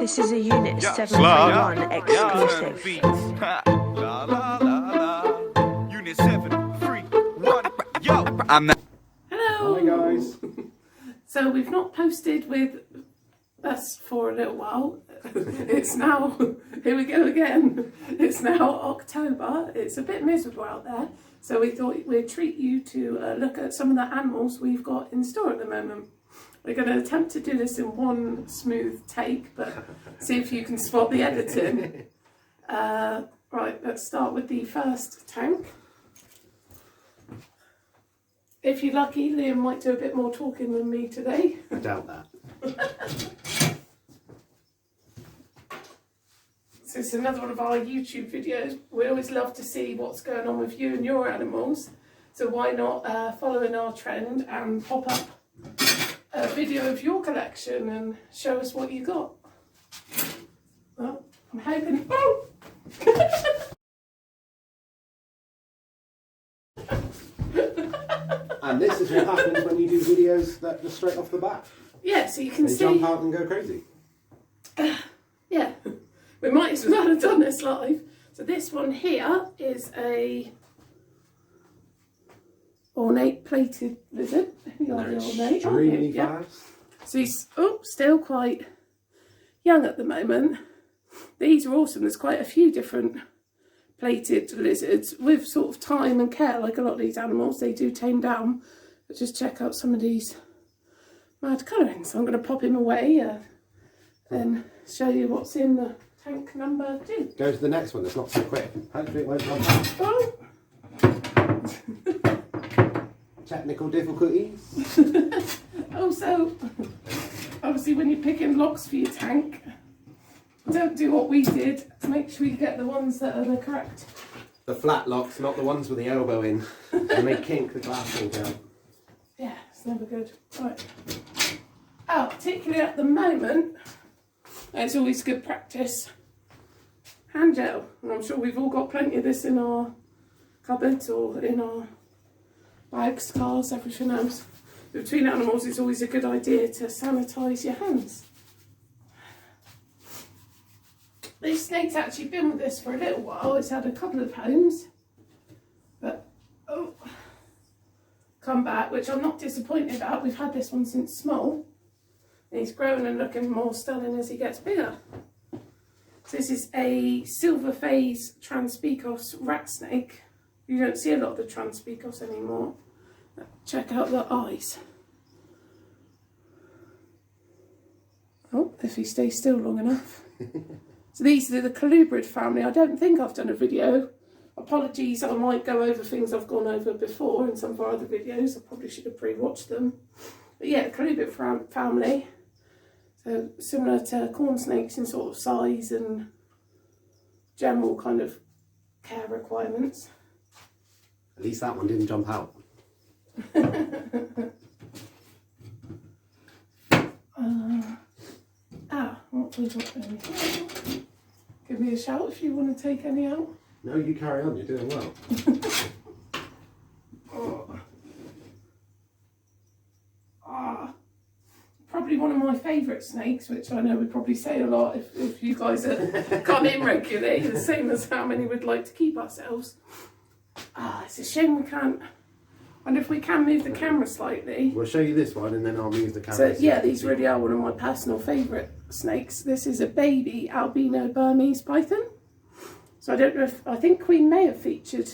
This is a Unit 731 exclusive. Unit 731. Yo, I'm not. Hello. Hi guys. So we've not posted with us for a little while. It's now, here we go again. It's now October. It's a bit miserable out there. So we thought we'd treat you to look at some of the animals we've got in store at the moment. We're going to attempt to do this in one smooth take, but see if you can spot the editing. Right, let's start with the first tank. If you're lucky, Liam might do a bit more talking than me today. I doubt that. So it's another one of our YouTube videos. We always love to see what's going on with you and your animals. So why not follow in our trend and pop up a video of your collection and show us what you got. Well, I'm hoping... Oh! And this is what happens when you do videos that just straight off the bat. Yeah, so you can They see... jump out and go crazy. Yeah, we might as well have done this live. So this one here is a ornate plated lizard. They're extremely fast. So he's still quite young at the moment. These are awesome. There's quite a few different plated lizards with sort of time and care, like a lot of these animals, they do tame down. But just check out some of these mad colourings. So I'm going to pop him away and show you what's in the tank number 2. Go to the next one that's not so quick. Hopefully it won't run out. Oh. Technical difficulties. Also, obviously when you're picking locks for your tank, don't do what we did. Make sure you get the ones that are the correct. The flat locks, not the ones with the elbow in. And they kink the glass all down. Yeah, it's never good. Right. Oh, particularly at the moment, it's always good practice. Hand gel. And I'm sure we've all got plenty of this in our cupboards or in our bags, cars, everything else. Between animals, it's always a good idea to sanitise your hands. This snake's actually been with us for a little while. It's had a couple of homes, but come back, which I'm not disappointed about. We've had this one since small. And he's growing and looking more stunning as he gets bigger. So this is a silver phase Transpecos rat snake. You don't see a lot of the Transpecos anymore. Check out the eyes. Oh, if he stays still long enough. So these are the colubrid family. I don't think I've done a video. Apologies, I might go over things I've gone over before in some of our other videos. I probably should have pre-watched them. But yeah, the colubrid family. So similar to corn snakes in sort of size and general kind of care requirements. At least that one didn't jump out. What we got there? Give me a shout if you want to take any out. No, you carry on, you're doing well. Probably one of my favourite snakes, which I know we probably say a lot if you guys come in regularly, the same as how many we'd like to keep ourselves. It's a shame we can't. I wonder if we can move the camera slightly. We'll show you this one and then I'll move the camera. So yeah, these really are one of my personal favourite snakes. This is a baby albino Burmese python. So I don't know if, I think Queen may have featured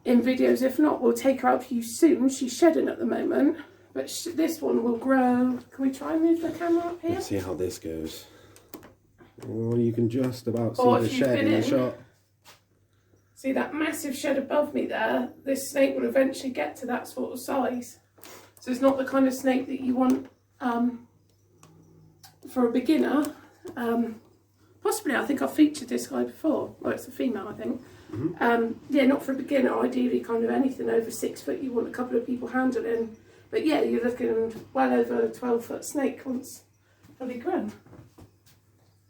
in videos. If not, we'll take her out for you soon. She's shedding at the moment, but this one will grow. Can we try and move the camera up here? Let's see how this goes. Oh, you can just about see the shed in the shot. See that massive shed above me there? This snake will eventually get to that sort of size. So it's not the kind of snake that you want for a beginner. Possibly, I think I've featured this guy before. Well, it's a female, I think. Mm-hmm. Yeah, not for a beginner. Ideally, kind of anything over 6 foot, you want a couple of people handling. But yeah, you're looking well over a 12-foot snake once fully grown.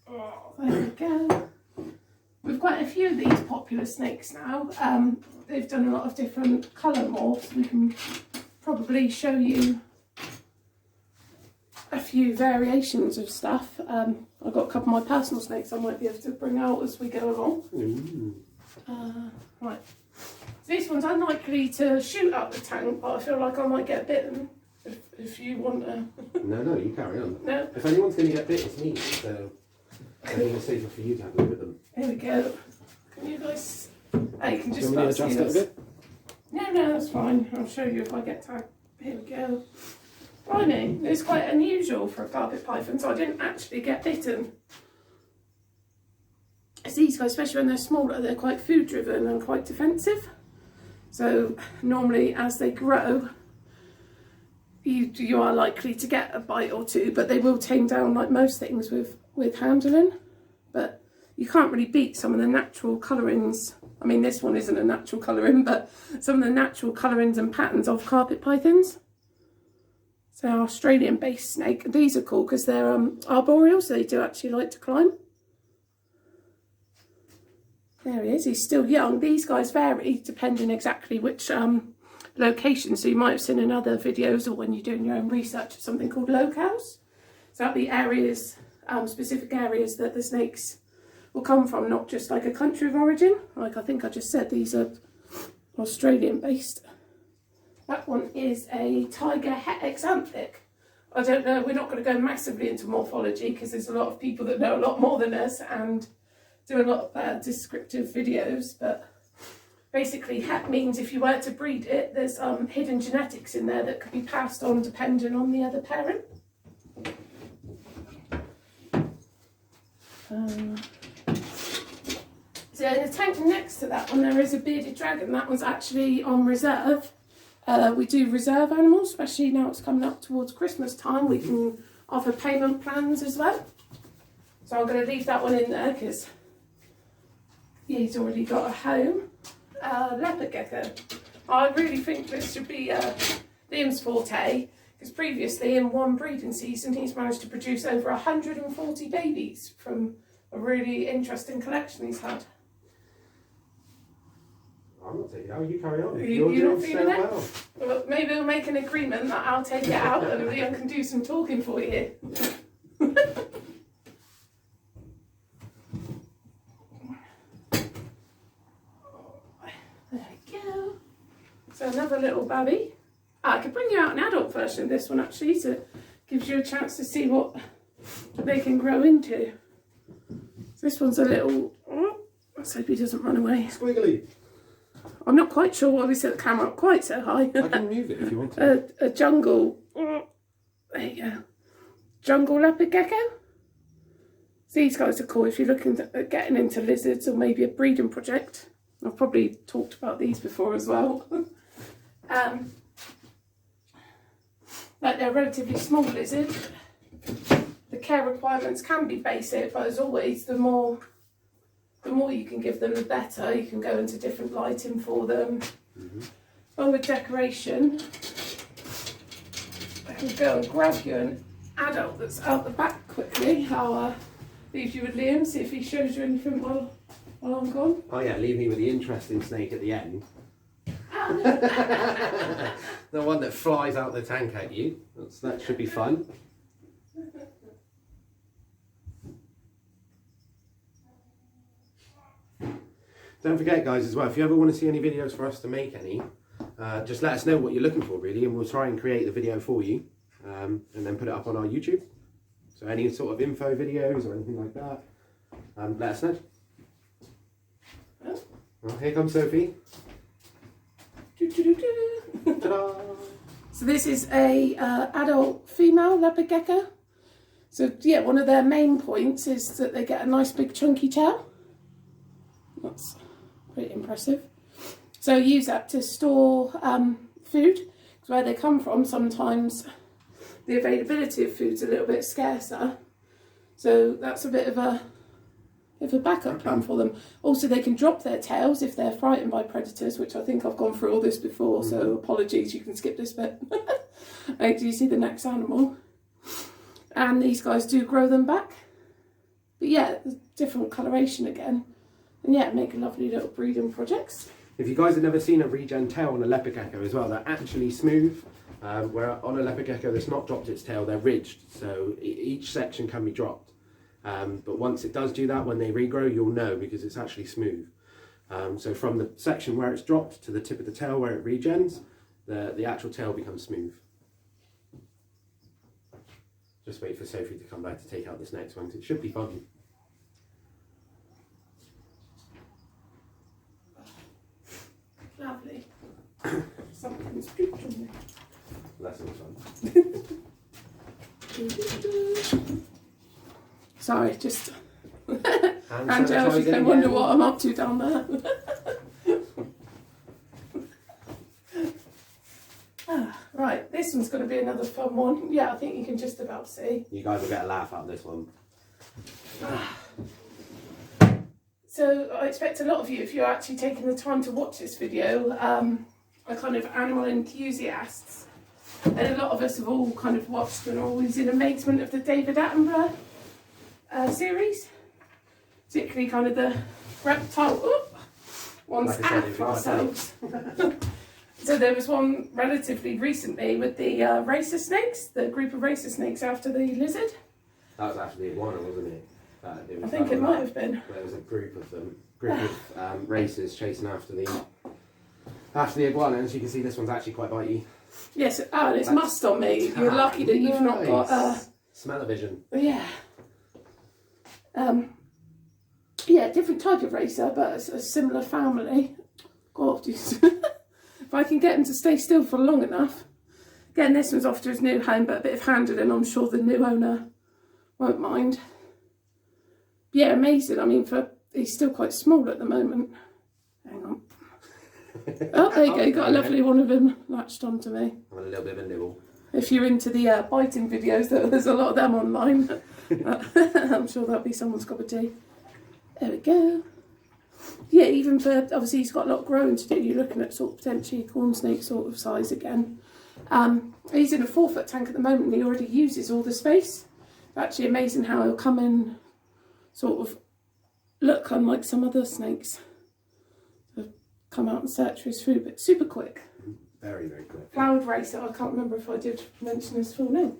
Oh, there we go. We've quite a few of these popular snakes now. They've done a lot of different colour morphs. We can probably show you a few variations of stuff. I I've got a couple of my personal snakes I might be able to bring out as we go along. Right. So this one's unlikely to shoot up the tank, but I feel like I might get bitten if you want to. No, you carry on. No. If anyone's going to get bit, it's me. So I think it's safer for you to have a look at them. Here we go. Can you guys? Oh, you can Do just you want me about to adjust see it a this. bit? No, that's fine. I'll show you if I get tagged. Here we go. Blimey, it's quite unusual for a carpet python, so I didn't actually get bitten. As these guys, especially when they're smaller, they're quite food driven and quite defensive. So normally as they grow, you are likely to get a bite or two, but they will tame down like most things with handling. But you can't really beat some of the natural colourings. I mean, this one isn't a natural colouring, but some of the natural colourings and patterns of carpet pythons. So Australian-based snake. These are cool because they're arboreal, so they do actually like to climb. There he is. He's still young. These guys vary depending exactly which location. So you might have seen in other videos or when you're doing your own research of something called locales. So that'll be areas, specific areas that the snakes will come from, not just like a country of origin. Like I think I just said, these are Australian-based. That one is a tiger exanthic. I don't know, we're not going to go massively into morphology because there's a lot of people that know a lot more than us and do a lot of descriptive videos, but basically het means if you were to breed it, there's hidden genetics in there that could be passed on depending on the other parent. So in the tank next to that one there is a bearded dragon. That one's actually on reserve. We do reserve animals, especially now it's coming up towards Christmas time. We can offer payment plans as well. So I'm going to leave that one in there because he's already got a home. Leopard gecko. I really think this should be Liam's forte because previously in one breeding season he's managed to produce over 140 babies from a really interesting collection he's had. I'm not taking it out, you carry on. You're not feeling it? Well, maybe we'll make an agreement that I'll take it out and Liam can do some talking for you. There we go. So another little babby. I could bring you out an adult version of this one actually, so it gives you a chance to see what they can grow into. So this one's a little, let's hope he doesn't run away. Squiggly. I'm not quite sure why we set the camera up quite so high. I can move it if you want to. A jungle, there you go. Jungle leopard gecko. These guys are cool if you're looking at getting into lizards or maybe a breeding project. I've probably talked about these before as well. Like they're a relatively small lizard. The care requirements can be basic, but as always, the more you can give them, the better. You can go into different lighting for them. Well, with decoration, I can go and grab you an adult that's out the back quickly. I'll leave you with Liam, see if he shows you anything while I'm gone. Oh yeah, leave me with the interesting snake at the end. The one that flies out the tank at you. That should be fun. Don't forget guys as well, if you ever want to see any videos for us to make any, just let us know what you're looking for really and we'll try and create the video for you and then put it up on our YouTube. So any sort of info videos or anything like that, let us know. Well, here comes Sophie. Ta-da! So this is a adult female leopard gecko. So yeah, one of their main points is that they get a nice big chunky tail. That's pretty impressive. So use that to store food. Because where they come from, sometimes the availability of food's a little bit scarcer. So that's a bit of a backup plan for them. Also, they can drop their tails if they're frightened by predators, which I think I've gone through all this before, so apologies, you can skip this bit. Right, do you see the next animal? And these guys do grow them back. But yeah, different coloration again. And yeah, make a lovely little breeding projects. If you guys have never seen a regen tail on a leopard gecko as well, they're actually smooth. Where on a leopard gecko that's not dropped its tail, they're ridged, so each section can be dropped. But once it does do that, when they regrow, you'll know because it's actually smooth. So from the section where it's dropped to the tip of the tail where it regens, the actual tail becomes smooth. Just wait for Sophie to come back to take out this next one, 'cause it should be foggy. Lovely. Something's drooped on me. That's all fun. Sorry, just And Angela, if you can wonder what I'm up to down there. Right, this one's going to be another fun one. Yeah, I think you can just about see. You guys will get a laugh out of this one. So I expect a lot of you, if you're actually taking the time to watch this video, are kind of animal enthusiasts. And a lot of us have all kind of watched and always in amazement of the David Attenborough series. Particularly kind of the reptile ones Like I said, if after you got ourselves. So there was one relatively recently with the racer snakes, the group of racer snakes after the lizard. That was after the iguana, wasn't it? I think it might have been. There was a group of them, racers chasing after the iguana, and as you can see, this one's actually quite bitey. Yes, and it's must on me. You're lucky that you've not got smell-o-vision. Yeah. Yeah, different type of racer, but it's a similar family. God, if I can get him to stay still for long enough. Again, this one's off to his new home, but a bit of handling, I'm sure the new owner won't mind. Yeah, amazing. I mean, he's still quite small at the moment. Hang on. Oh, there you go. You got a lovely one of him latched onto me. I'm a little bit of a nibble. If you're into the biting videos, there's a lot of them online. I'm sure that'll be someone's cup of tea. There we go. Yeah, even for, obviously he's got a lot of growing to do. You're looking at sort of potentially a corn snake sort of size again. He's in a 4-foot tank at the moment and he already uses all the space. Actually amazing how he'll come in, sort of look unlike some other snakes. So come out and search for his food, but super quick. Very, very quick. Flowered racer, I can't remember if I did mention his full name.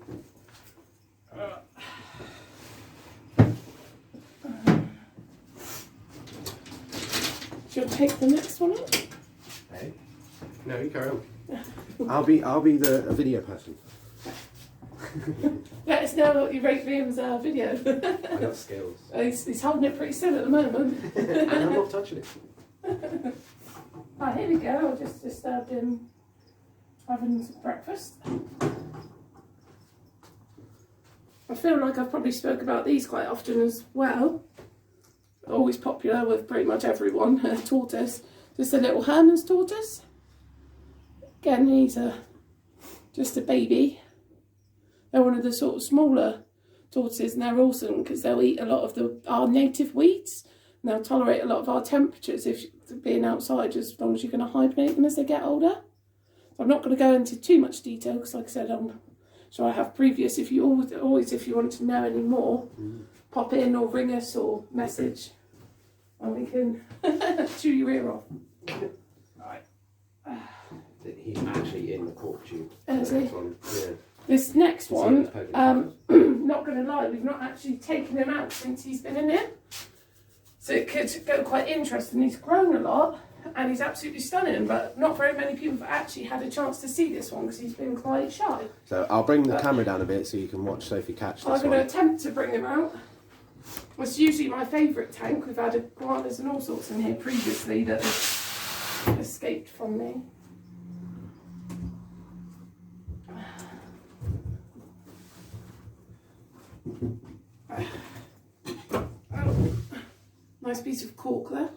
Should I take the next one up? Hey? No, you carry on. I'll be the video person. Let us know what you rate Liam's video. I got skills. He's holding it pretty still at the moment. And I'm not touching it. Ah, here we go. I just disturbed him having some breakfast. I feel like I've probably spoke about these quite often as well. Always popular with pretty much everyone. Tortoise. Just a little Herman's tortoise. Again, he's just a baby. They're one of the sort of smaller tortoises and they're awesome because they'll eat a lot of our native weeds and they'll tolerate a lot of our temperatures if being outside as long as you're going to hibernate them as they get older. So I'm not going to go into too much detail because like I said, I'm sure I have previous. If you always if you want to know any more, pop in or ring us or message and we can chew your ear off. Right. He's actually in the cork tube. Is he? Yeah. This next one, poking not going to lie, we've not actually taken him out since he's been in here. So it could go quite interesting. He's grown a lot and he's absolutely stunning, but not very many people have actually had a chance to see this one because he's been quite shy. So I'll bring the camera down a bit so you can watch Sophie catch this I'm going one. to attempt to bring him out. It's usually my favourite tank. We've had iguanas and all sorts in here previously that have escaped from me. Oh, nice piece of cork there.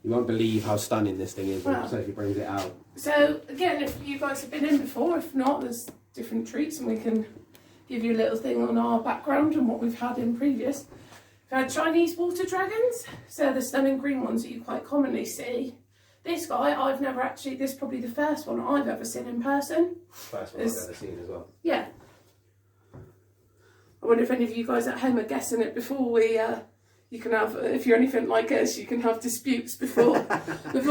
You won't believe how stunning this thing is when Wow. Sophie brings it out. So again, if you guys have been in before, if not, there's different treats and we can give you a little thing on our background and what we've had in previous. We've had Chinese water dragons, so the stunning green ones that you quite commonly see. This guy, I've never actually, this is probably the first one I've ever seen in person. First one I've ever seen as well. Yeah. I wonder if any of you guys at home are guessing it before you You can have, if you're anything like us, you can have disputes before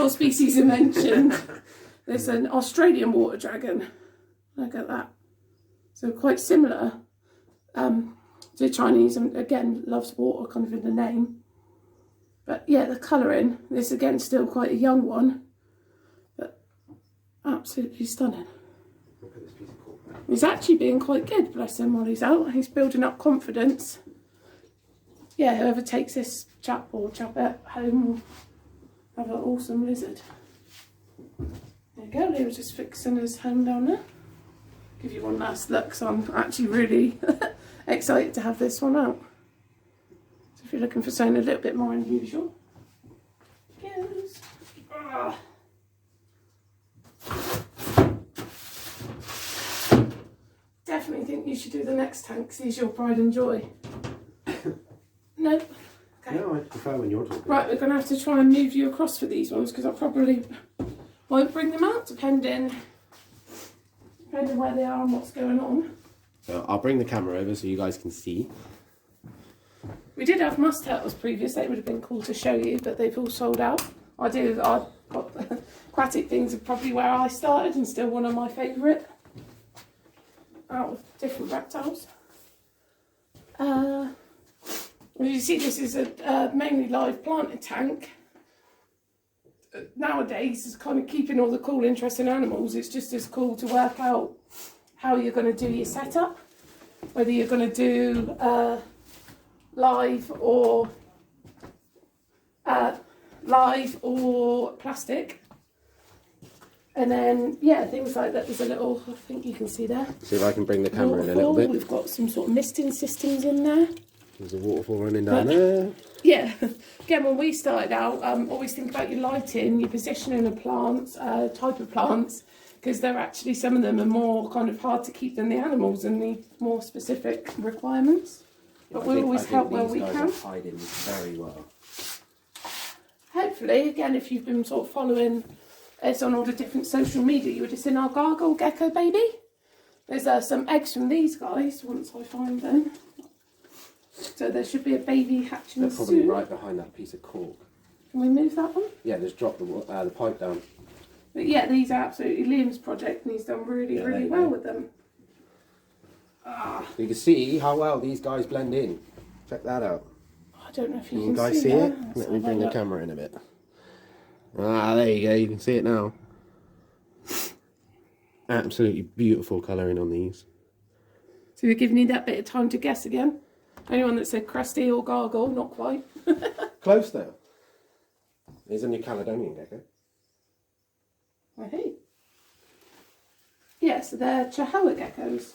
species are mentioned. There's an Australian water dragon. Look at that. So quite similar to Chinese, and again loves water, kind of in the name. But yeah, the colouring. This again still quite a young one, but absolutely stunning. Look at this piece of cork. He's actually being quite good, bless him, while he's out. He's building up confidence. Yeah, whoever takes this chap or chapette home will have an awesome lizard. There you go, Leo was just fixing his home down there. Give you one last look, so I'm actually really excited to have this one out. So if you're looking for something a little bit more unusual, yes. Definitely think you should do the next tank, because he's your pride and joy. No? Okay. No, I prefer when you're talking. Right, we're going to have to try and move you across for these ones, because I probably won't bring them out, depending where they are and what's going on. So I'll bring the camera over so you guys can see. We did have musk turtles previous, they would have been cool to show you, but they've all sold out. Aquatic things are probably where I started and still one of my favourite out of different reptiles. As you see, this is a mainly live planted tank. Nowadays, it's kind of keeping all the cool, interesting animals. It's just as cool to work out how you're going to do your setup, whether you're going to do live or plastic. And then, yeah, things like that. There's a little, I think you can see there. See if I can bring the camera waterfall. in a little bit. We've got some sort of misting systems in there. There's a waterfall running down there. Yeah, again, when we started out, always think about your lighting, your positioning of plants, type of plants, because they're actually, some of them are more kind of hard to keep than the animals and need more specific requirements. But we'll always help where we can. Are hiding very well. Hopefully, again, if you've been sort of following us on all the different social media, you would have seen our gargoyle gecko baby. There's some eggs from these guys once I find them. So there should be a baby hatching They're probably soon. right behind that piece of cork. Can we move that one? Yeah, just drop the pipe down. But yeah, these are absolutely Liam's project, and he's done really, really well with them. You can see how well these guys blend in. Check that out. I don't know if you Can can you guys see that. it? Let's Let me have a bring the look. camera in a bit. Ah, there you go. You can see it now. Absolutely beautiful colouring on these. So we're giving you that bit of time to guess again. Anyone that said crusty or gargle, not quite. Close though. Here's a New Caledonian gecko. Hey. Yeah, so they're Chihuahua geckos.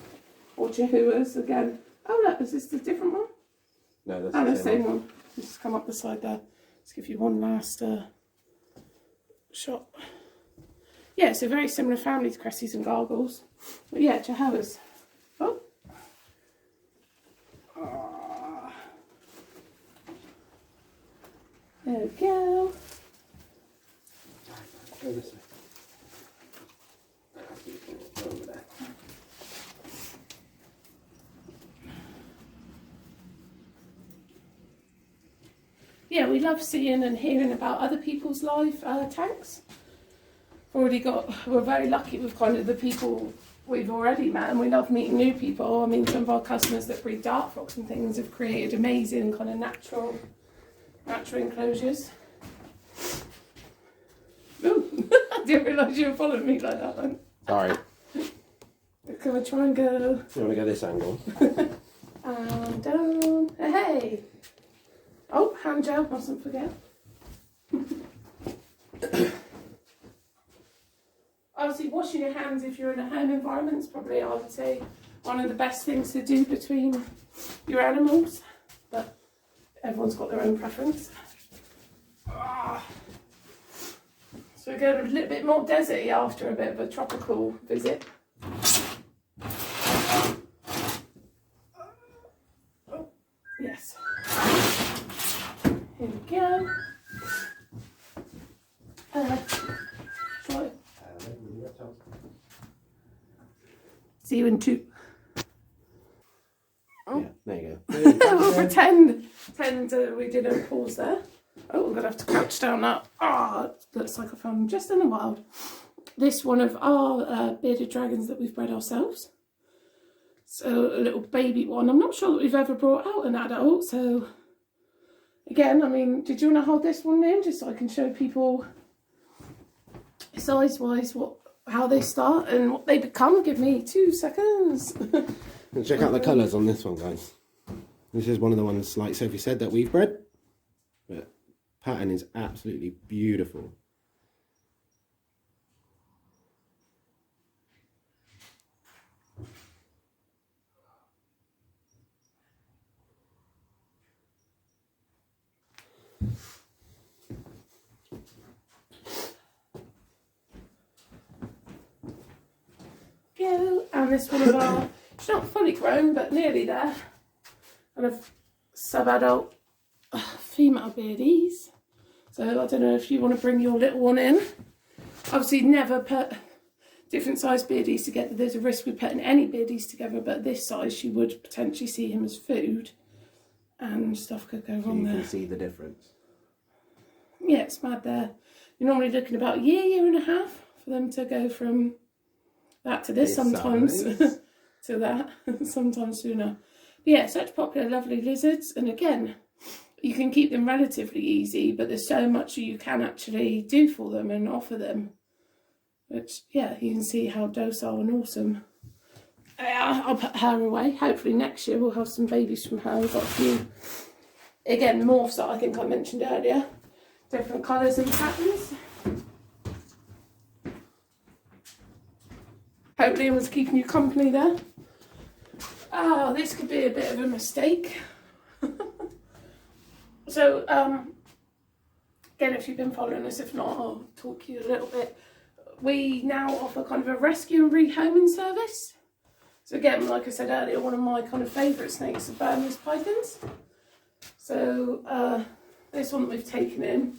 Or Chihuahuas again. Oh look, is this the different one? No, that's Oh, the the same same one. one. Just come up the side there. Let's give you one last shot. Yeah, so very similar family to Cresties and Gargles. But yeah, Chihuahuas. Oh. There we go. Go this way. Over there. Yeah, we love seeing and hearing about other people's live tanks. We're very lucky with kind of the people we've already met, and we love meeting new people. I mean, some of our customers that breed dart frogs and things have created amazing kind of natural enclosures. Ooh, I didn't realise you were following me like that then. Sorry. Can we try and go You want to go this angle? and down? Hey! Oh, hand gel, mustn't forget. Obviously, washing your hands if you're in a home environment is probably, I would say, one of the best things to do between your animals. But everyone's got their own preference. So we're going a little bit more deserty after a bit of a tropical visit. Oh, yes. Here we go. Try. See you in 2. Yeah, there you go. We'll pretend. pretend we didn't pause there. Oh, I'm going to have to crouch down now. Ah, looks like I found them just in the wild. This one of our bearded dragons that we've bred ourselves. So a little baby one. I'm not sure that we've ever brought out an adult. So again, I mean, did you want to hold this one in just so I can show people size-wise how they start and what they become? Give me 2 seconds. And check out the colours on this one, guys. This is one of the ones, like Sophie said, that we've bred. But pattern is absolutely beautiful. Go, and this one of our, it's not fully grown, but nearly there. Kind of sub-adult female beardies. So I don't know if you want to bring your little one in. Obviously never put different size beardies together. There's a risk with putting any beardies together, but this size you would potentially see him as food and stuff could go wrong there. You can see the difference. Yeah, it's mad there. You're normally looking about a year and a half for them to go from that to this sometimes to that, sometimes sooner. But yeah, such popular, lovely lizards. And again, you can keep them relatively easy, but there's so much you can actually do for them and offer them. Which, yeah, you can see how docile and awesome. I'll put her away. Hopefully next year we'll have some babies from her. We've got a few, again, morphs that I think I mentioned earlier. Different colours and patterns. Hopefully I was keeping you company there. Oh, this could be a bit of a mistake. So, again, if you've been following us, if not, I'll talk to you a little bit. We now offer kind of a rescue and rehoming service. So again, like I said earlier, one of my kind of favourite snakes are Burmese pythons. So this one that we've taken in,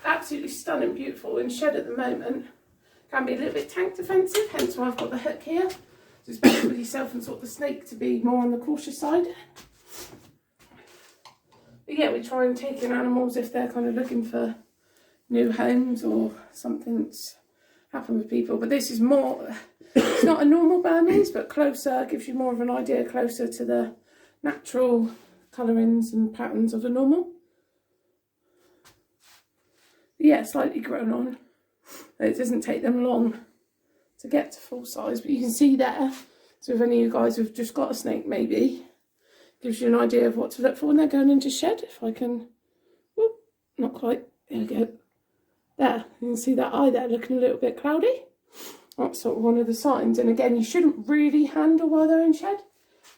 absolutely stunning, beautiful, in shed at the moment. Can be a little bit tank defensive, hence why I've got the hook here. So it's better with yourself and sort of the snake to be more on the cautious side. But yeah, we try and take in animals if they're kind of looking for new homes or something's happened with people. But this is more, it's not a normal Burmese, but closer, gives you more of an idea, closer to the natural colourings and patterns of a normal. But yeah, slightly grown on. It doesn't take them long to get to full size, but you can see there. So if any of you guys have just got a snake, maybe gives you an idea of what to look for when they're going into shed. If I can, whoop, not quite, there we go. There, you can see that eye there looking a little bit cloudy. That's sort of one of the signs. And again, you shouldn't really handle while they're in shed.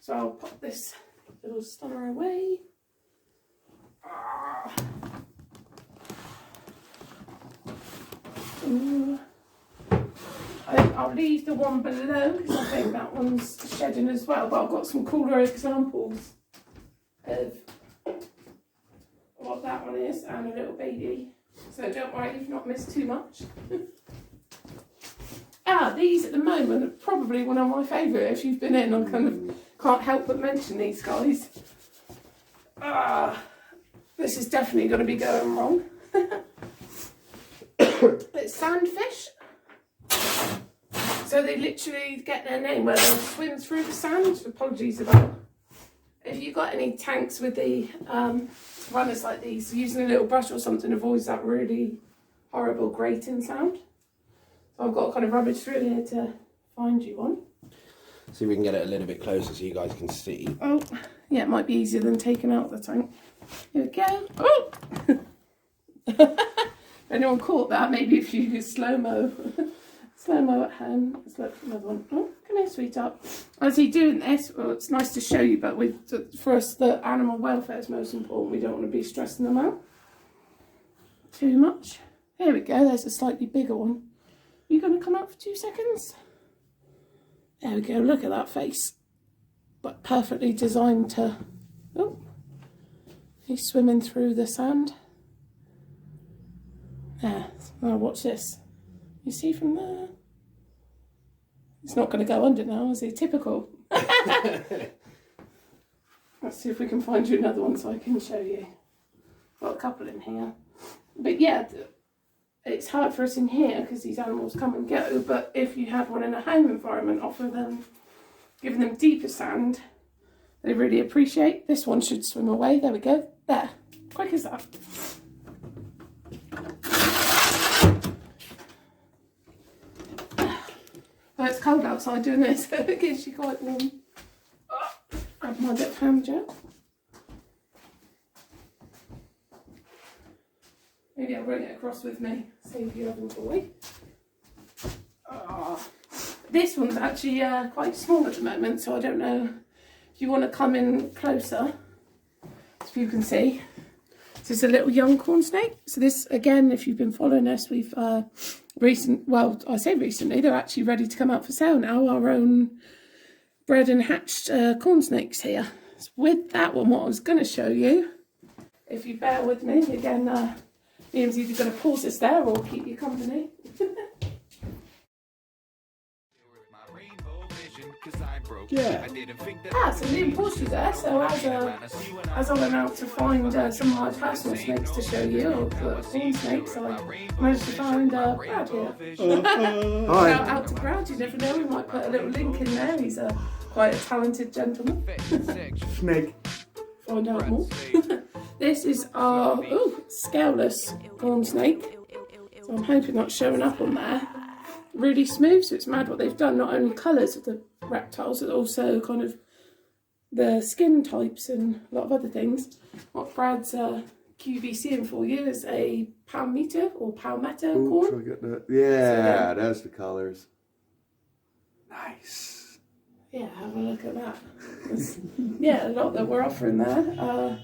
So I'll pop this little stunner away. I'll leave the one below because I think that one's shedding as well, but I've got some cooler examples of what that one is and a little baby, so don't worry, you've not missed too much. These at the moment are probably one of my favourite. If you've been in, I kind of can't help but mention these guys. This is definitely going to be going wrong. It's sandfish. So they literally get their name where they'll swim through the sand. Apologies about if you've got any tanks with the runners like these, using a little brush or something avoids that really horrible grating sound. So I've got to kind of rummage through here to find you one. See if we can get it a little bit closer so you guys can see. Oh, yeah, it might be easier than taking out the tank. Here we go. Oh! If anyone caught that, maybe if you use slow-mo. Slow-mo at home. Let's look for another one. Oh, come here, sweetheart. As he's doing this, well, it's nice to show you, but for us, the animal welfare is most important. We don't want to be stressing them out too much. There we go. There's a slightly bigger one. You going to come out for 2 seconds? There we go. Look at that face. But perfectly designed to... Oh, he's swimming through the sand. There. Now watch this. You see from there? It's not going to go under now, is it? Typical. Let's see if we can find you another one so I can show you. Got a couple in here. But yeah, it's hard for us in here because these animals come and go, but if you had one in a home environment, giving them deeper sand, they really appreciate. This one should swim away. There we go. There. Quick as that. Well, it's cold outside doing this, so it gives you quite warm. Grab my bit of hand gel. Maybe I'll bring it across with me, save you having to wait. This one's actually quite small at the moment, so I don't know if you want to come in closer, so you can see. This is a little young corn snake. So this, again, if you've been following us, we've I say recently, they're actually ready to come out for sale now, our own bred and hatched corn snakes here. So with that one, what I was going to show you, if you bear with me, again, Liam's either going to pause this there or keep you company. Yeah. So Liam paused you there, so as I went out to find some of my personal snakes to show you, or corn snakes, I managed to find Brad here. Hi. Out to Brad, you never know, we might put a little link in there. He's quite a talented gentleman. Snake. Find out more. This is our scaleless corn snake. So I'm hoping that's showing up on there. Really smooth, so it's mad what they've done. Not only colours of the reptiles, but also kind of the skin types and a lot of other things. What Brad's QVCing for you is a palmetto or palmetto corn. Try to get that. Yeah, that's the colours. Nice. Yeah, have a look at that. Yeah, a lot that we're offering there.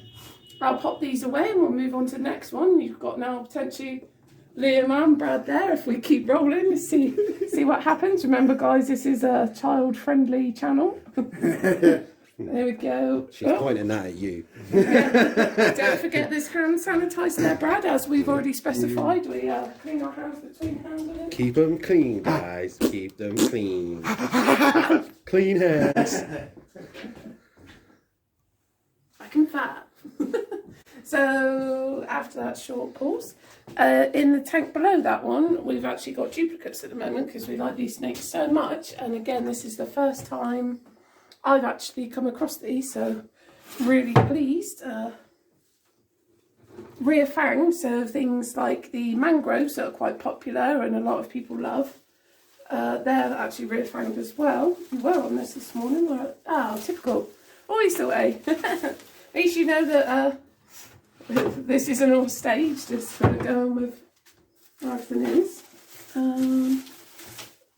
I'll pop these away and we'll move on to the next one. You've got now potentially Liam and Brad there if we keep rolling. See what happens. Remember, guys, this is a child-friendly channel. There we go. She's pointing that at you. Don't forget this hand sanitizer there, Brad. As we've already specified, we clean our hands between handling. Keep them clean, guys. Keep them clean. Clean hands. I can fat. So after that short pause, in the tank below that one, we've actually got duplicates at the moment because we like these snakes so much. And again, this is the first time I've actually come across these, so really pleased. Rear fang, so things like the mangroves that are quite popular and a lot of people love. They're actually rear fanged as well. We were on this morning. Typical. Always the way. At least you know that this isn't all staged, just going to go on with how everything is.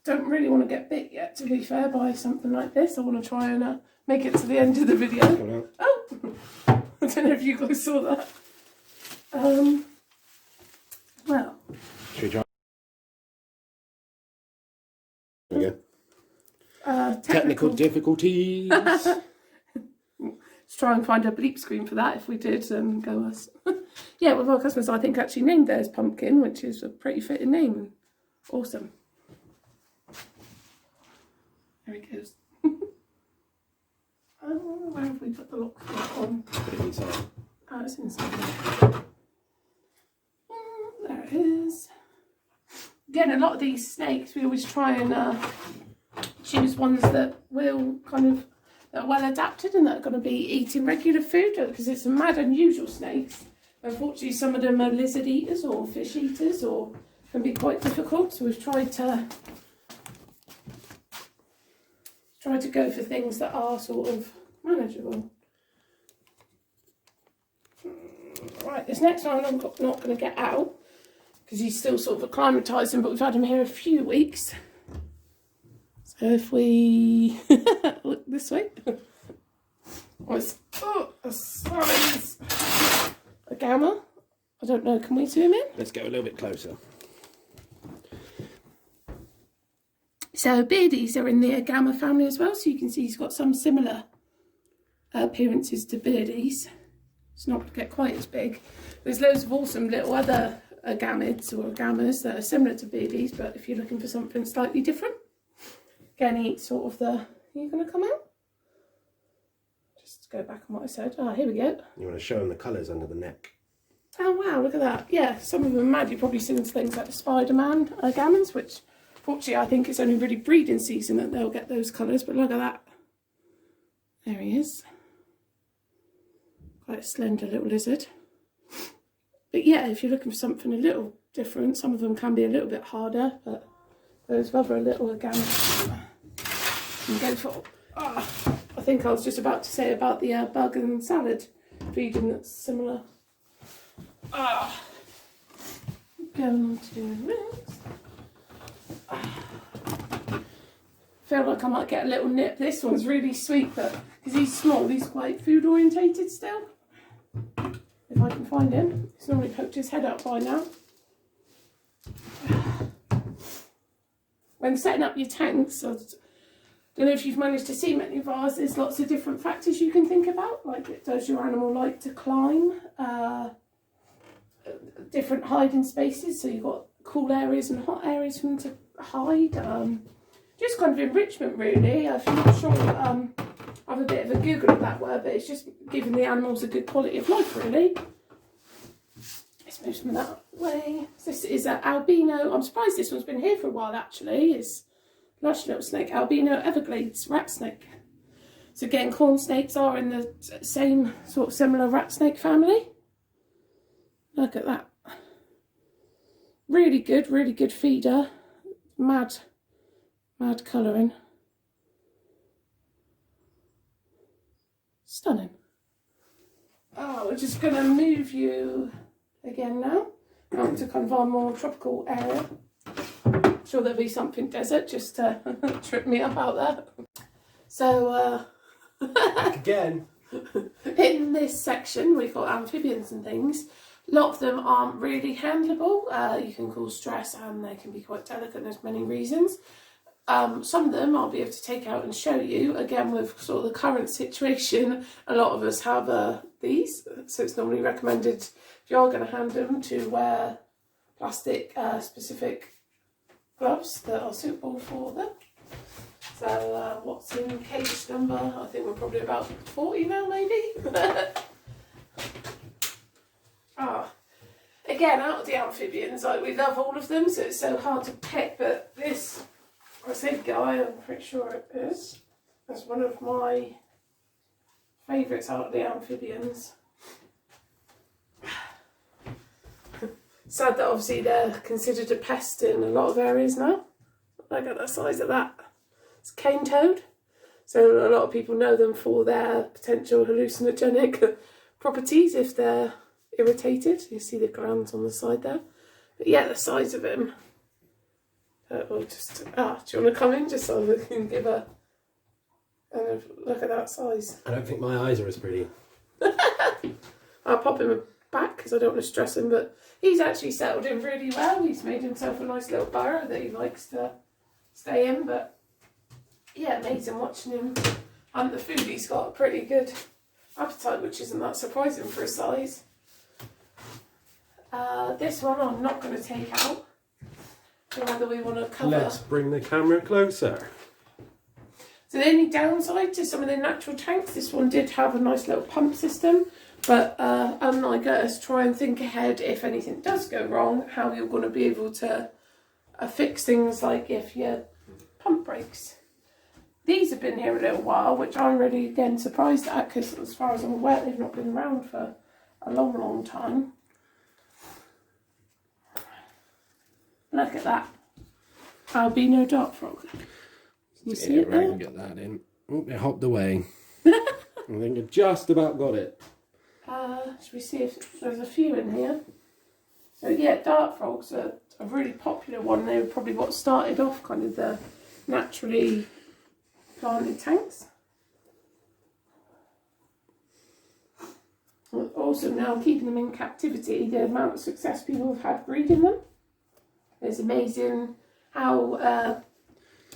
Don't really want to get bit yet, to be fair, by something like this. I want to try and make it to the end of the video. Oh! I don't know if you guys saw that. Well. Should we try? There we go. Technical difficulties. Let's try and find a bleep screen for that if we did go us. Yeah, with our customers, I think actually named theirs Pumpkin, which is a pretty fitting name. Awesome. There he goes. Where have we put the lock on? Put it inside. Oh, it's inside. There it is. Again, a lot of these snakes, we always try and choose ones that will kind of that are well adapted and that are going to be eating regular food, because it's a mad unusual snakes. Unfortunately, some of them are lizard eaters or fish eaters, or can be quite difficult. So we've tried to go for things that are sort of manageable. Right, this next one I'm not going to get out because he's still sort of acclimatising, but we've had him here a few weeks. So if we look this way, a gamma. I don't know, can we zoom in? Let's go a little bit closer. So beardies are in the Agama family as well, so you can see he's got some similar appearances to beardies. It's not going to get quite as big. There's loads of awesome little other agamids or agamas that are similar to beardies, but if you're looking for something slightly different, again, he eats sort of the... Are you going to come out? Just go back on what I said. Ah, here we go. You want to show them the colours under the neck. Oh wow, look at that. Yeah, some of them are mad. You've probably seen things like the Spider-Man gammons, which fortunately I think it's only really breeding season that they'll get those colours, but look at that. There he is. Quite a slender little lizard. But yeah, if you're looking for something a little different, some of them can be a little bit harder, but those other little gammons you can go for. Oh, I think I was just about to say about the bug and salad feeding that's similar. Going to next. Feel like I might get a little nip. This one's really sweet, but because he's small, he's quite food orientated still. If I can find him, he's normally poked his head up by now. When setting up your tanks, I don't know if you've managed to see many of ours, there's lots of different factors you can think about, like does your animal like to climb, different hiding spaces, so you've got cool areas and hot areas for them to hide, just kind of enrichment really. If you're not sure, I have a bit of a Google of that word, but it's just giving the animals a good quality of life really. Let's move some of that way. This is an albino, I'm surprised this one's been here for a while actually. It's a lush little snake, albino Everglades rat snake. So again, corn snakes are in the same sort of similar rat snake family. Look at that. Really good feeder. Mad colouring. Stunning. Oh, we're just going to move you again now out to kind of our more tropical area. I'm sure there'll be something desert just to trip me up out there. So, Again. in this section we've got amphibians and things. A lot of them aren't really handleable. You can cause stress and they can be quite delicate, and there's many reasons. Some of them I'll be able to take out and show you. Again, with sort of the current situation, a lot of us have these, so it's normally recommended if you are going to hand them to wear plastic specific gloves that are suitable for them. So what's in cage number? I think we're probably about 40 now maybe. Again, out of the amphibians, we love all of them, so it's so hard to pick, but this, I say guy, I'm pretty sure it is. That's one of my favourites out of the amphibians. Sad that obviously they're considered a pest in a lot of areas now. Look at the size of that. It's cane toad. So a lot of people know them for their potential hallucinogenic properties if they're irritated. You see the glands on the side there. But yeah, the size of him. We'll just, do you want to come in just so we can give a look at that size? I don't think my eyes are as pretty. I'll pop him back because I don't want to stress him, but he's actually settled in really well. He's made himself a nice little burrow that he likes to stay in, but yeah, amazing watching him hunt the food. He's got a pretty good appetite, which isn't that surprising for his size. This one I'm not going to take out. Whether we want to cover. Let's bring the camera closer. So the only downside to some of the natural tanks, this one did have a nice little pump system, but unlike us, try and think ahead if anything does go wrong, how you're going to be able to fix things like if your pump breaks. These have been here a little while, which I'm really again surprised at because as far as I'm aware they've not been around for a long time. Look at that. Albino dart frog. You see it right, there? and get that in. Oh, it hopped away. I think I just about got it. Should we see if there's a few in here? So yeah, dart frogs are a really popular one. They were probably what started off kind of the naturally planted tanks. Also now keeping them in captivity, the amount of success people have had breeding them. It's amazing how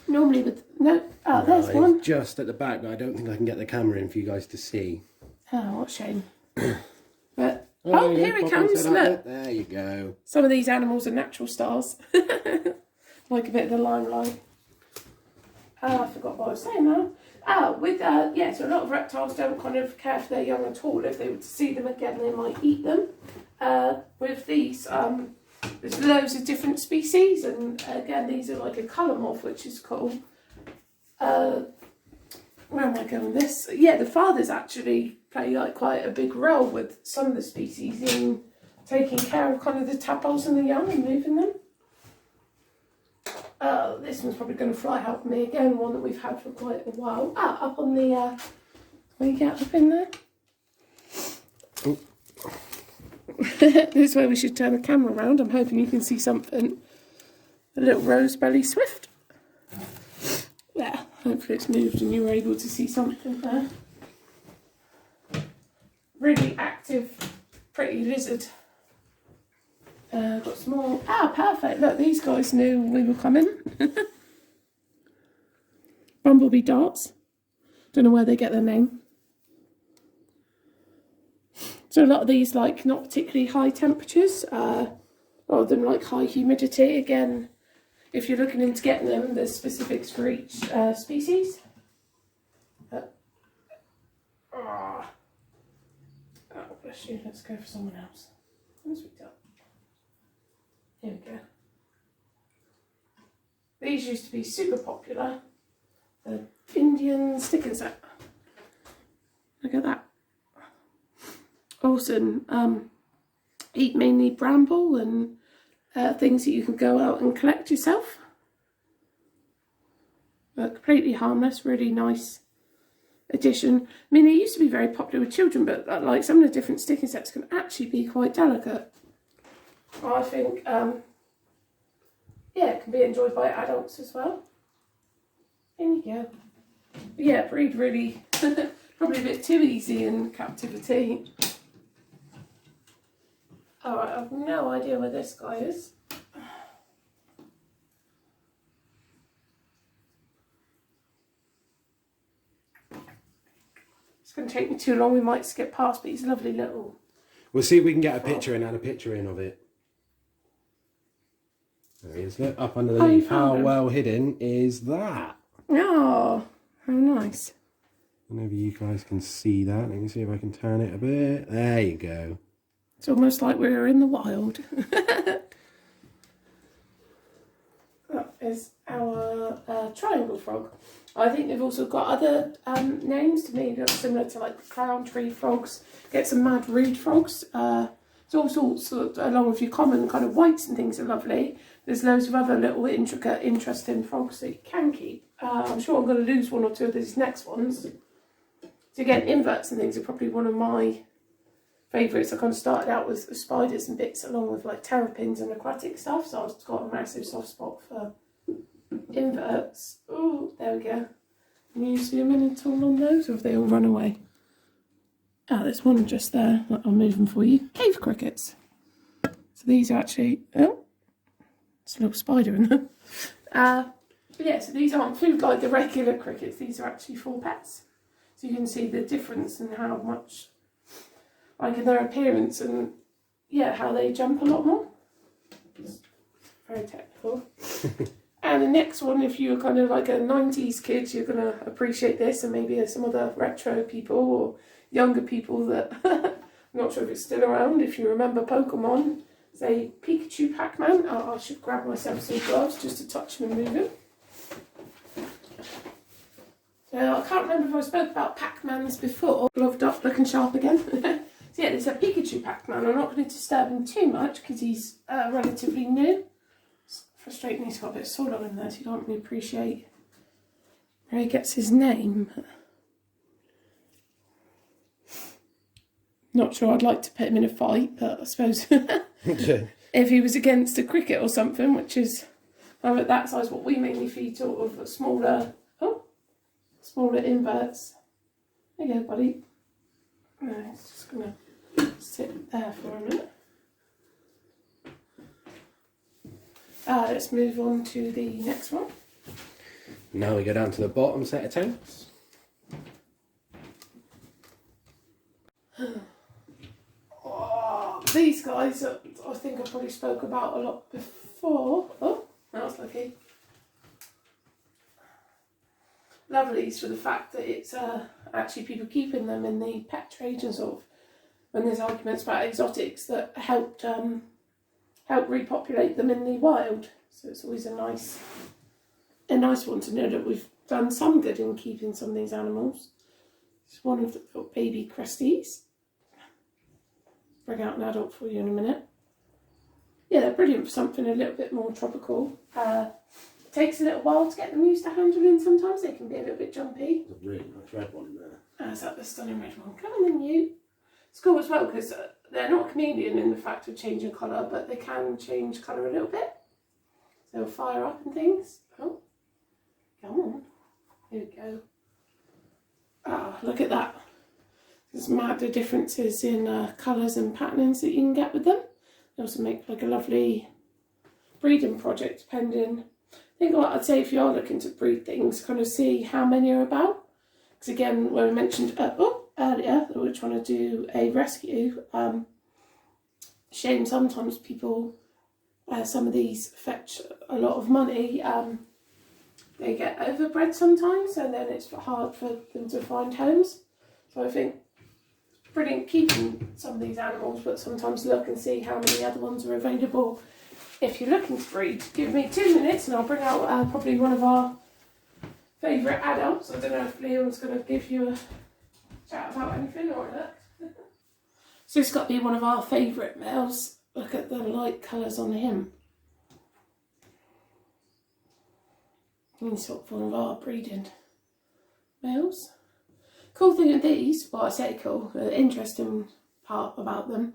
normally with there's It's one just at the back, but I don't think I can get the camera in for you guys to see. Oh, what a shame. But here he comes. Look, there you go. some of these animals are natural stars. Like a bit of the limelight. I forgot what I was saying now. So a lot of reptiles don't kind of care for their young at all. If they were to see them again, they might eat them. With these, there's loads of different species, and again, these are like a colour morph, which is cool. Where am I going with this? Yeah, the fathers actually play like quite a big role with some of the species in taking care of kind of the tadpoles and the young and moving them. This one's probably going to fly out with me again, one that we've had for quite a while. Up on the, when you get up in there. This is where we should turn the camera around. I'm hoping you can see something. A little rose belly swift. Yeah, hopefully it's moved and you were able to see something there. Really active, pretty lizard. Got some more. Perfect. Look, these guys knew we were coming. Bumblebee darts. Don't know where they get their name. So a lot of these, like, not particularly high temperatures, rather than like high humidity. Again, if you're looking into getting them, there's specifics for each species. Oh, bless you. Let's go for someone else. Where's we done? Here we go. These used to be super popular. The Indian sticker set. Look at that. Awesome. Eat mainly bramble and things that you can go out and collect yourself. Completely harmless, really nice addition. I mean, they used to be very popular with children, but like some of the different sticking sets can actually be quite delicate. I think, it can be enjoyed by adults as well. In you go. But yeah, breed really, probably a bit too easy in captivity. Alright, I have no idea where this guy is. It's going to take me too long, we might skip past, but he's lovely little. We'll see if we can get a picture and add a picture in of it. There he is, look, up under the leaf. How well hidden is that? Oh, how nice. Maybe you guys can see that. Let me see if I can turn it a bit. There you go. It's almost like we're in the wild. That is our triangle frog. I think they've also got other names. To me, look similar to like crown tree frogs. Get some mad reed frogs. There's all sorts, along with your common kind of whites and things are lovely. There's loads of other little intricate, interesting frogs that you can keep. I'm sure I'm going to lose one or two of these next ones. So again, inverts and things are probably one of my favourites. I kind of started out with spiders and bits along with like terrapins and aquatic stuff. So I've got a massive soft spot for inverts. Oh, there we go. Can you zoom in at all on those, or have they all run away? There's one just there. I'll move them for you. Cave crickets. So these are actually... Oh, it's a little spider in them. So these aren't food like the regular crickets. These are actually for pets. So you can see the difference in how much, like in their appearance and, how they jump a lot more. It's very technical. And the next one, if you're kind of like a 90s kid, you're going to appreciate this, and maybe some other retro people or younger people that I'm not sure if it's still around. If you remember Pokemon, say Pikachu Pac-Man. I should grab myself some gloves just to touch him and move him. I can't remember if I spoke about Pac-Mans before. Gloved up, looking sharp again. So there's a Pikachu Pac-Man. I'm not going to disturb him too much because he's relatively new. It's frustrating he's got a bit of soil on him there, so you don't really appreciate where he gets his name. Not sure I'd like to put him in a fight, but I suppose if he was against a cricket or something, which is at that size, what we mainly feed sort of smaller inverts. There you go, buddy. No, it's just going to sit there for a minute. Let's move on to the next one. Now we go down to the bottom set of tanks. These guys, I think I probably spoke about a lot before. Oh, that was lucky. lovelies for the fact that it's actually people keeping them in the pet trade, and sort of when there's arguments about exotics that help repopulate them in the wild. So it's always a nice one to know that we've done some good in keeping some of these animals. It's one of the little baby cresties. Bring out an adult for you in a minute. Yeah, they're brilliant for something a little bit more tropical. It takes a little while to get them used to handling. Sometimes they can be a little bit jumpy. There's a really nice red one there. Is that the stunning red one? Come on then, you. It's cool as well because they're not a chameleon in the fact of changing colour, but they can change colour a little bit. So they'll fire up and things. Oh, come on. Here we go. Ah, look at that. There's mad the differences in colours and patternings that you can get with them. They also make like a lovely breeding project depending. I think what I'd say if you are looking to breed things, kind of see how many are about. Because again, when we mentioned earlier that we're trying to do a rescue, shame sometimes people, some of these fetch a lot of money. They get overbred sometimes, and then it's hard for them to find homes. So I think it's brilliant keeping some of these animals, but sometimes look and see how many other ones are available. If you're looking to breed, give me 2 minutes and I'll bring out probably one of our favourite adults. I don't know if Liam's going to give you a chat about anything or look. So it's got to be one of our favourite males. Look at the light colours on him. He's sort of one of our breeding males. Cool thing with these, well I say cool, the interesting part about them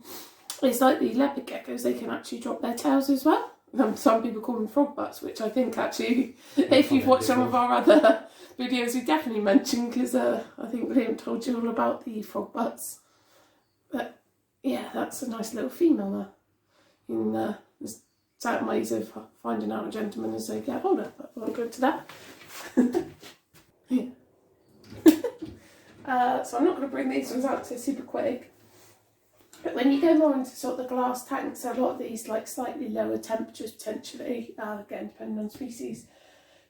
is like the leopard geckos, they can actually drop their tails as well. Some people call them frog butts, which I think actually, if you've watched some of our other videos, we definitely mentioned, because I think Liam told you all about the frog butts. But yeah, that's a nice little female there. There's certain ways of finding out a gentleman as they get older, but I won't go into that. Yeah. So I'm not going to bring these ones out so super quick. But when you go more into sort of the glass tanks, a lot of these like slightly lower temperatures potentially, again depending on species,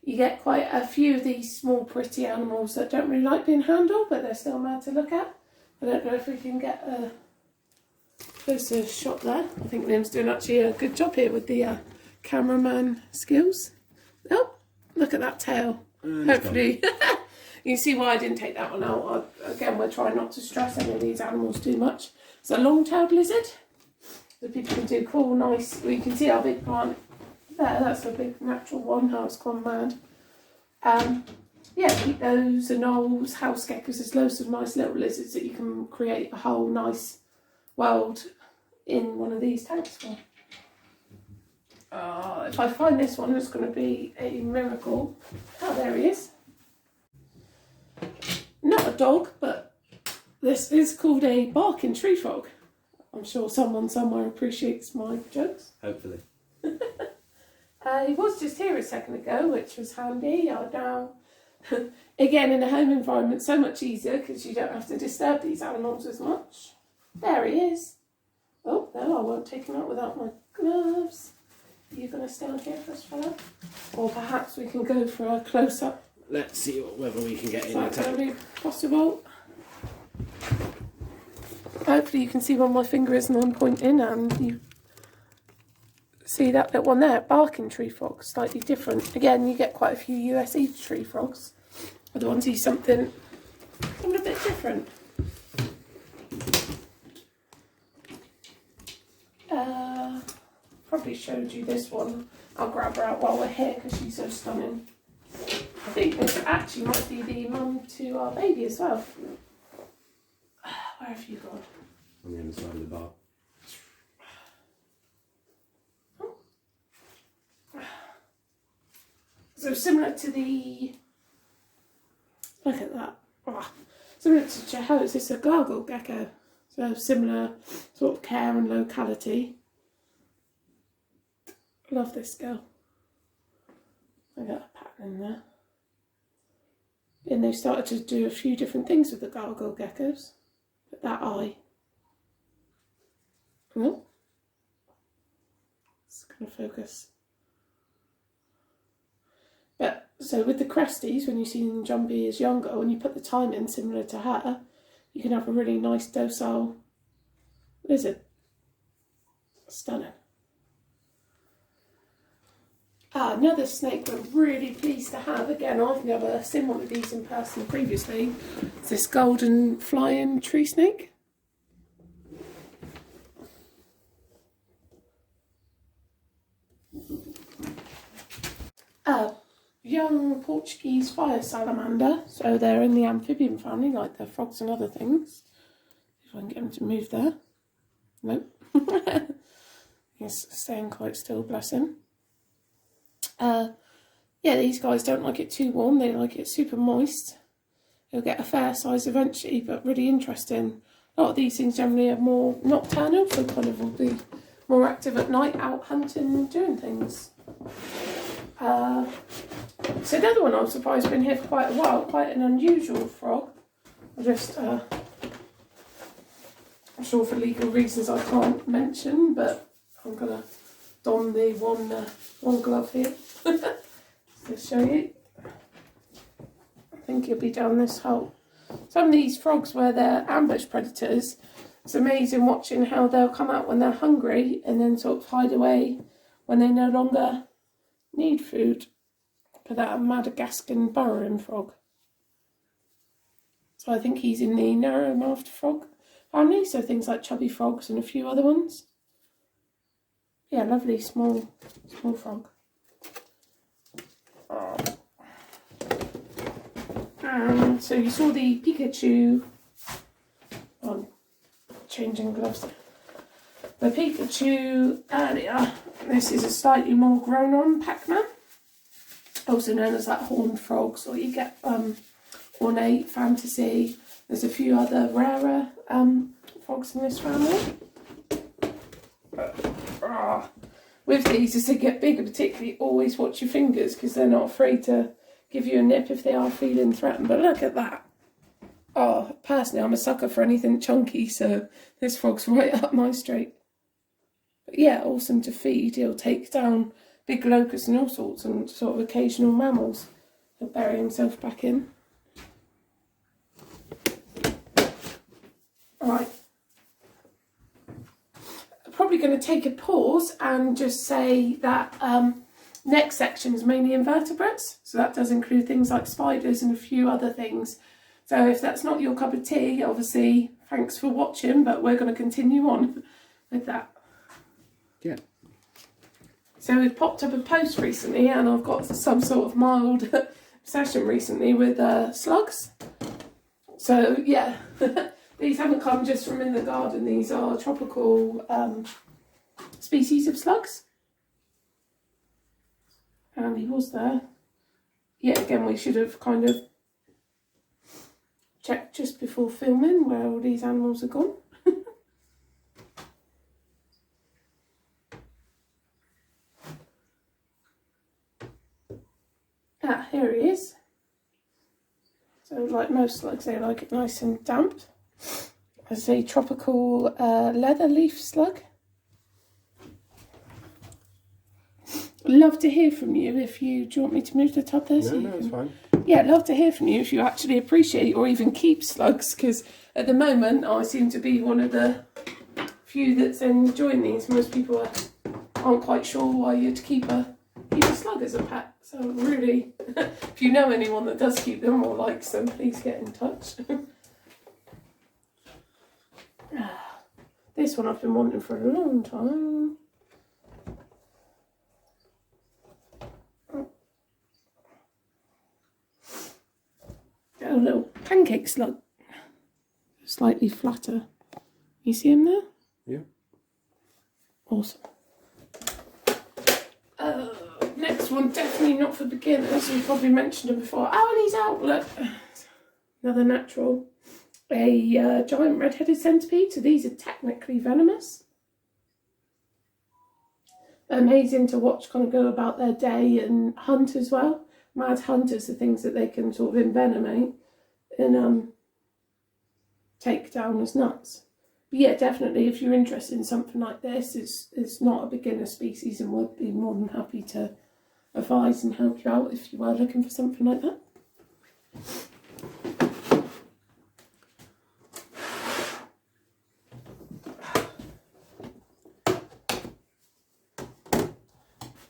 you get quite a few of these small pretty animals that don't really like being handled, but they're still mad to look at. I don't know if we can get a closer shot there. I think Liam's doing actually a good job here with the cameraman skills. Oh, look at that tail. Hopefully you can see why I didn't take that one out. Again, we're trying not to stress any of these animals too much. It's a long-tailed lizard. So people can do cool, nice. Well, you can see our big plant there. That's a big natural one. How it's gone mad. Yeah, keep those, anoles, house geckos. There's loads of nice little lizards that you can create a whole nice world in one of these tanks for. If I find this one, it's going to be a miracle. Oh, there he is. Not a dog, but this is called a barking tree frog. I'm sure someone somewhere appreciates my jokes. Hopefully. He was just here a second ago, which was handy. Now, again, in a home environment, so much easier because you don't have to disturb these animals as much. There he is. Oh, no, I won't take him out without my gloves. Are you going to stand here for us, fella? Or perhaps we can go for a close-up. Let's see whether we can get in the Is that tank. going to be possible? Hopefully you can see where my finger is and I'm pointing, and you see that little one there, barking tree frog, slightly different. Again, you get quite a few USA tree frogs. But the ones see something a bit different. Probably showed you this one. I'll grab her out while we're here because she's so stunning. I think this actually might be the mum to our baby as well. Where have you gone? On the other side of the bar. So similar to the... Look at that. Similar to Cheho's, it's a gargle gecko. So similar sort of care and locality. Love this girl. I got a pattern in there. And they've started to do a few different things with the gargle geckos. But that eye. Oh. It's going to focus. But So with the Cresties, when you've seen Jumpy as younger, when you put the time in similar to her, you can have a really nice docile lizard. Stunning. Another snake we're really pleased to have. Again, I've never seen one of these in person previously. It's this golden flying tree snake. Young Portuguese fire salamander. So they're in the amphibian family, like the frogs and other things. If I can get them to move there. Nope. He's staying quite still, bless him. Yeah, these guys don't like it too warm. They like it super moist. He'll get a fair size eventually, but really interesting. A lot of these things generally are more nocturnal, so kind of will be more active at night, out hunting and doing things. So another one I'm surprised has been here for quite a while, quite an unusual frog. I just, I'm sure for legal reasons I can't mention, but I'm going to don the one glove here to show you. I think he'll be down this hole. Some of these frogs, where they're ambush predators, it's amazing watching how they'll come out when they're hungry and then sort of hide away when they no longer need food. For that Madagascan burrowing frog. So I think he's in the narrow-mouthed frog family, so things like chubby frogs and a few other ones. Yeah, lovely small frog. And so you saw the Pikachu on changing gloves. The Pikachu earlier. This is a slightly more grown-on Pac-Man, also known as like horned frogs, or you get ornate, fantasy. There's a few other rarer frogs in this family. With these, as they get bigger, particularly, always watch your fingers because they're not afraid to give you a nip if they are feeling threatened. But look at that. Oh, personally, I'm a sucker for anything chunky, so this frog's right up my street. But yeah, awesome to feed. He'll take down big locusts and all sorts, and sort of occasional mammals. He'll bury himself back in. Right. I'm probably going to take a pause and just say that next section is mainly invertebrates. So that does include things like spiders and a few other things. So if that's not your cup of tea, obviously, thanks for watching, but we're going to continue on with that. Yeah. So we've popped up a post recently, and I've got some sort of mild obsession recently with slugs. So yeah, these haven't come just from in the garden. These are tropical species of slugs. And he was there. Yeah, again, we should have kind of checked just before filming where all these animals are gone. Here he is. So like most slugs, they like it nice and damp. There's a tropical leather leaf slug. Love to hear from you if you... Do you want me to move the tub there? No, it's fine. Yeah, love to hear from you if you actually appreciate or even keep slugs, because at the moment I seem to be one of the few that's enjoying these. Most people aren't quite sure why you'd keep a slug as a pet. So really, if you know anyone that does keep them or likes them, please get in touch. This one I've been wanting for a long time. Oh, little pancake slug. Slightly flatter. You see him there? Yeah. Awesome. Next one, definitely not for beginners. We've probably mentioned him before. Oh, and he's out. Look. Another natural. A giant red-headed centipede. So these are technically venomous. Amazing to watch kind of go about their day and hunt as well. Mad hunters are things that they can sort of envenomate and take down as nuts. But yeah, definitely, if you're interested in something like this, it's not a beginner species, and we'll be more than happy to advise and help you out if you are looking for something like that.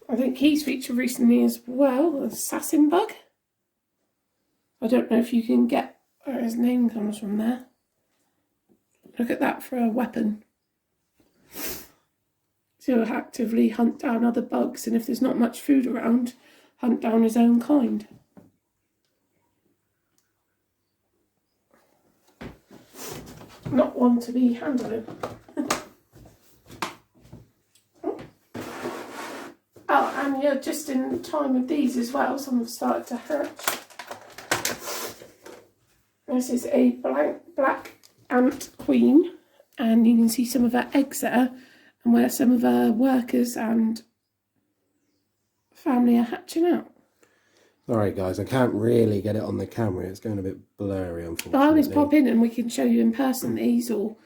I think he's featured recently as well, Assassin Bug. I don't know if you can get where his name comes from there. Look at that for a weapon. So he'll actively hunt down other bugs, and if there's not much food around, hunt down his own kind. Not one to be handling. Oh, and you're just in time with these as well. Some have started to hatch. This is a black ant queen, and you can see some of her eggs there, and where some of her workers and family are hatching out. Alright guys, I can't really get it on the camera, it's going a bit blurry unfortunately. I always pop in and we can show you in person these, or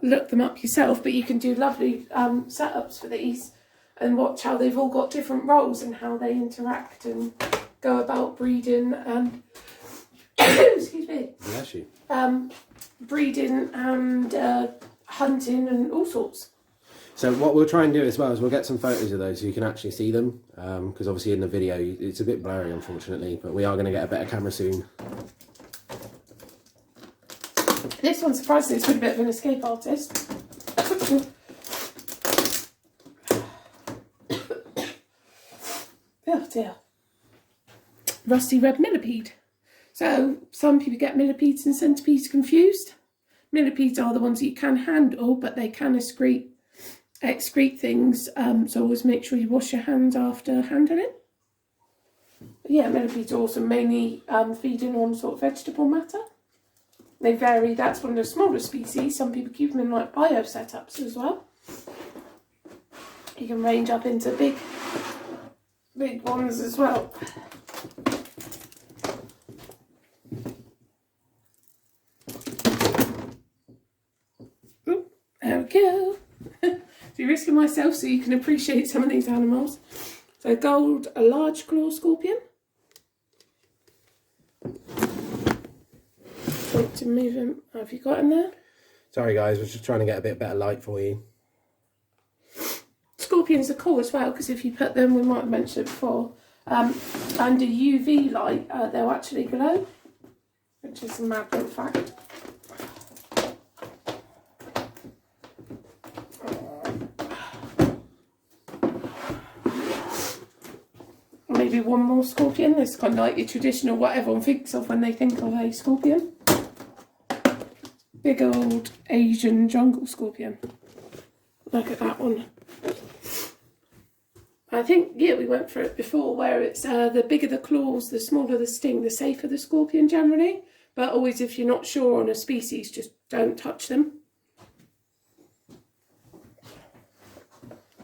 look them up yourself, but you can do lovely setups for these and watch how they've all got different roles and how they interact and go about breeding and excuse me. Bless you. Breeding and hunting and all sorts. So what we'll try and do as well is we'll get some photos of those so you can actually see them, because obviously in the video it's a bit blurry unfortunately, but we are going to get a better camera soon. This one surprisingly is a bit of an escape artist. Oh dear. Rusty red millipede. So some people get millipedes and centipedes confused. Millipedes are the ones that you can handle, but they can excrete things, so always make sure you wash your hands after handling. But yeah, millipedes are also mainly feeding on sort of vegetable matter. They vary, that's one of the smaller species. Some people keep them in like bio setups as well. You can range up into big ones as well. Ooh, there we go. De-risking myself so you can appreciate some of these animals. So a large claw scorpion. Want to move him? Have you got him there? Sorry guys, we're just trying to get a bit better light for you. Scorpions are cool as well, because if you put them, we might have mentioned it before, under UV light, they'll actually glow, which is a mad little fact. Maybe one more scorpion. It's kind of like your traditional what everyone thinks of when they think of a scorpion. Big old Asian jungle scorpion. Look at that one. I think, yeah, we went through it before, where it's the bigger the claws, the smaller the sting, the safer the scorpion generally. But always, if you're not sure on a species, just don't touch them.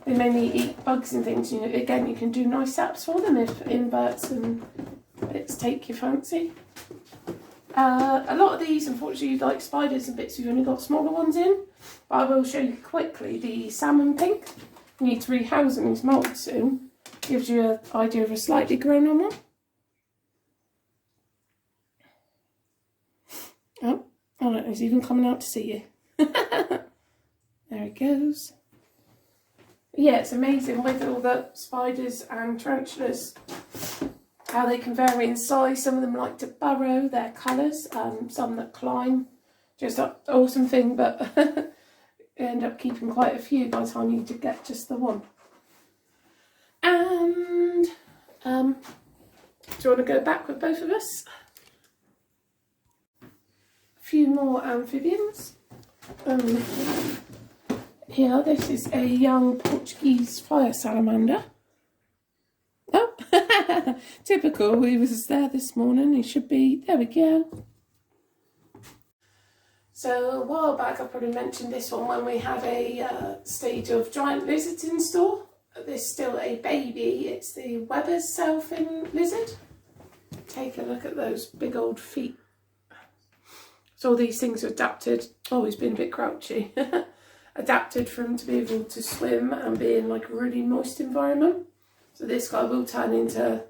They mainly eat bugs and things. You know, again, you can do nice apps for them if inverts and bits take your fancy. A lot of these, unfortunately, like spiders and bits, you've only got smaller ones in. But I will show you quickly the salmon pink. You need to rehouse them in these moulds soon. Gives you an idea of a slightly grown on one. Oh, look, he's even coming out to see you. There he goes. Yeah, it's amazing with all the spiders and tarantulas, how they can vary in size. Some of them like to burrow, their colours, some that climb. Just an awesome thing, but you end up keeping quite a few by the time you get just the one. And do you want to go back with both of us? A few more amphibians. Here, this is a young Portuguese fire salamander. Oh, typical. He was there this morning. He should be. There we go. So a while back, I probably mentioned this one when we had a stage of giant lizards in store. There's still a baby. It's the Weber's sailfin lizard. Take a look at those big old feet. So all these things are adapted. Oh, he's been a bit crouchy. Adapted for him to be able to swim and be in like a really moist environment. So this guy will turn into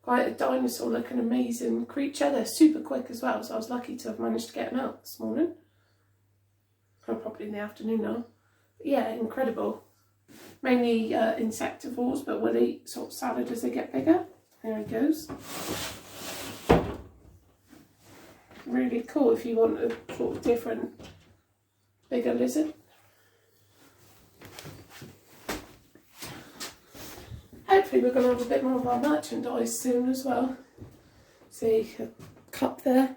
quite a dinosaur looking amazing creature. They're super quick as well, so I was lucky to have managed to get them out this morning. Or probably in the afternoon now. But yeah, incredible. Mainly insectivores, but will eat sort of salad as they get bigger. There he goes. Really cool if you want a sort of different, bigger lizard. Hopefully we're going to have a bit more of our merchandise soon as well. See a cup there.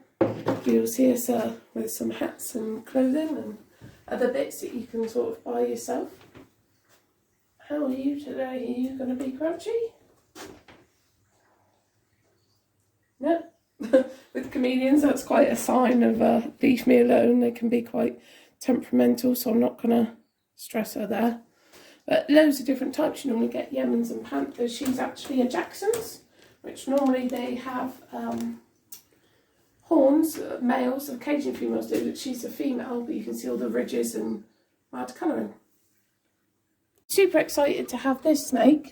You'll see us with some hats and clothing and other bits that you can sort of buy yourself. How are you today? Are you going to be grouchy? No. With comedians, that's quite a sign of leave me alone. They can be quite temperamental, so I'm not going to stress her there. But loads of different types. You normally get Yemens and Panthers. She's actually a Jackson's, which normally they have horns, males, occasionally females do, but she's a female, but you can see all the ridges and mad colouring. Super excited to have this snake.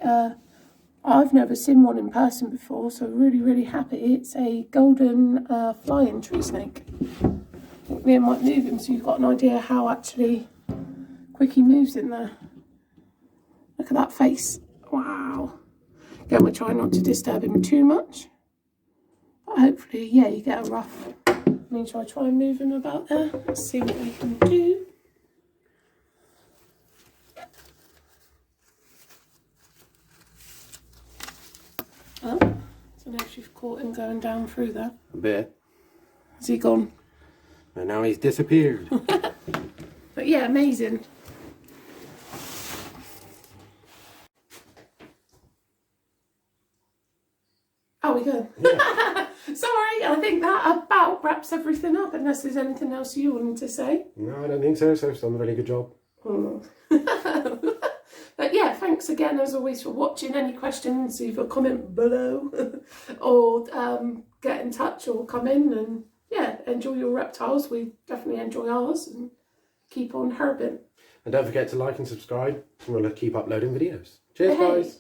I've never seen one in person before, so really, really happy. It's a golden flying tree snake. I think Liam might move him so you've got an idea how actually quick he moves in there. Look at that face. Wow. Again, we're trying not to disturb him too much. But hopefully, yeah, you get a rough. Shall I try and move him about there? Let's see what we can do. Oh, I don't know if you've caught him going down through there. A bit. Has he gone? And now he's disappeared. But yeah, amazing. Oh, we go. Yeah. Sorry, I think that about wraps everything up, unless there's anything else you wanted to say. No, I don't think so. So it's done a really good job. But yeah, thanks again as always for watching. Any questions, either comment below or get in touch or come in and yeah, enjoy your reptiles. We definitely enjoy ours and keep on herbing. And don't forget to like and subscribe, and we'll keep uploading videos. Cheers, Hey. guys.